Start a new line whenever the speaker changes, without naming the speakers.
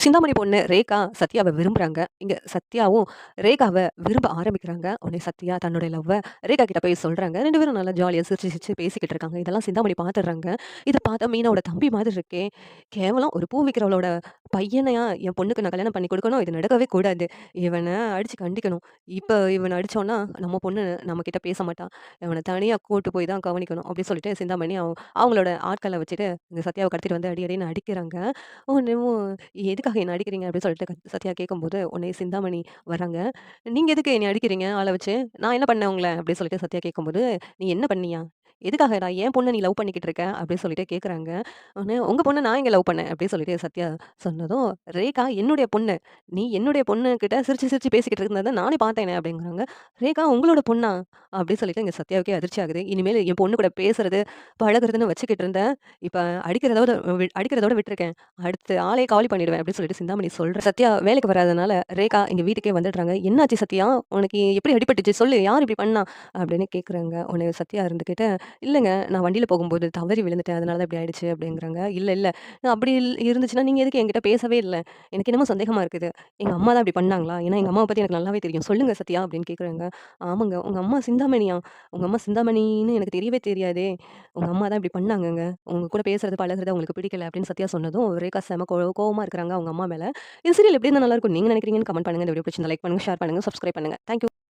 சிந்தாமணி பொண்ணு ரேகா சத்யாவ விரும்புறாங்க. இங்க சத்யாவும் ரேகாவ விரும்ப ஆரம்பிக்கிறாங்க. உடனே சத்யா தன்னுடைய லவ்வ ரேகா கிட்ட போய் சொல்றாங்க. 2 பேரும் நல்லா ஜாலியா சிரிச்சு சிரிச்சு பேசிக்கிட்டு இருக்காங்க. இதெல்லாம் சிந்தாமணி பார்த்துடுறாங்க. இத பார்த்தா மீனாவோட தம்பி மாதிரி இருக்கே! கேவலம் ஒரு பூ விக்கிறவளோட பையனையா என் பொண்ணுக்கு நான் கல்யாணம் பண்ணி குடுக்கணும். இது நடக்கவே கூடாது. இவன அடிச்சு கண்டிக்கணும். இப்ப இவன அடிச்சோம்னா, நம்ம பொண்ணு நம்மகிட்ட பேச மாட்டா. இவன தனியா கூட்டு போய் தான் கவனிக்கணும். அப்டின்னு சொல்லிட்டு சிந்தாமணி அவங்களோட ஆட்கள வச்சுட்டு இந்த சத்யாவ கடத்திட்டு வந்து அடி அடின்னு அடிக்கிறாங்க. உடனேவும் எதுக்காக என்ன அடிக்கிறீங்க? அப்படின்னு சொல்லிட்டு சத்யா கேட்கும்போது, உடனே சிந்தாமணி வராங்க. "நீங்க எதுக்கு என்னைய அடிக்கிறீங்க ஆள வச்சு? நான் என்ன பண்ணேன் உங்கள?" அப்படின்னு சொல்லிட்டு சத்யா கேட்கும்போது, "நீ என்ன பண்ணியா? எதுக்காகடா? என் பொண்ண நீ லவ் பண்ணிக்கிட்டு இருக்க?" அப்படின்னு சொல்லிட்டு கேட்குறாங்க. உடனே, "உங்க பொண்ண நான் எங்க லவ் பண்ணேன்?" அப்படின்னு சொல்லிட்டு சத்யா சொன்னதும், "ரேகா என்னுடைய பொண்ணு. நீ என்னுடைய பொண்ணுகிட்ட சிரிச்சு சிரிச்சு பேசிக்கிட்டு இருந்தத நானே பார்த்தேனே" அப்படிங்கிறாங்க. "ரேகா உங்களோட பொண்ணா?" அப்படின்னு சொல்லிட்டு எங்க சத்யாவுக்கே அதிர்ச்சி ஆகுது. இனிமேல் என் பொண்ணு கூட பேசுறது, பழகுறதுன்னு வச்சுக்கிட்டு இருந்தேன். இப்ப அடிக்கிறதோட விட்டுருக்கேன். அடுத்து ஆளே காலி பண்ணிடுவேன் அப்படின்னு சொல்லிட்டு சிந்தாமணி சொல்றா. சத்யா வேலைக்கு வராதனால ரேகா எங்க வீட்டுக்கே வந்துடுறாங்க. "என்னாச்சு சத்யா? உனக்கு எப்படி அடிபட்டுச்சு? சொல்லு. யார் இப்படி பண்ணா?" அப்படின்னு கேட்குறாங்க. உடனே சத்யா இருந்துகிட்டு, "இல்லங்க நான் வண்டியில போகும்போது தவறி விழுந்துட்டேன். அதனால தான் இப்படி ஆயிடுச்சு" அப்படிங்கிறாங்க. "இல்ல, இல்ல. அப்படி இருந்துச்சுன்னா நீங்க எதுக்கு என்கிட்ட பேசவே இல்ல? எனக்கு என்னமோ சந்தேகமா இருக்குது. எங்க அம்மா தான் இப்படி பண்ணாங்களா? ஏன்னா எங்க அம்மாவ பத்தி எனக்கு நல்லாவே தெரியும். சொல்லுங்க சத்யா" அப்படின்னு கேட்குறாங்க. "ஆமாங்க. உங்க அம்மா சிந்தாமணியா? உங்க அம்மா சிந்தாமணின்னு எனக்கு தெரியவே தெரியாதே! உங்க அம்மா தான் இப்படி பண்ணாங்கங்க. உங்க கூட பேசுறது, பழகுறது அவங்களுக்கு பிடிக்கல" அப்படின்னு சத்யா சொன்னதும், ரேகா செம கோவமா இருக்கிறாங்க அவங்க அம்மா மேல. இந்த சீரியல் எப்படி இருந்தா நல்லாருக்கும் நீங்க நினைக்கிறீங்கன்னு கமெண்ட் பண்ணுங்க. இந்த வீடியோ பிடிச்சிருந்தா லைக் பண்ணுங்க, ஷேர் பண்ணுங்க, சப்ஸ்கிரைப் பண்ணுங்க. Thank you.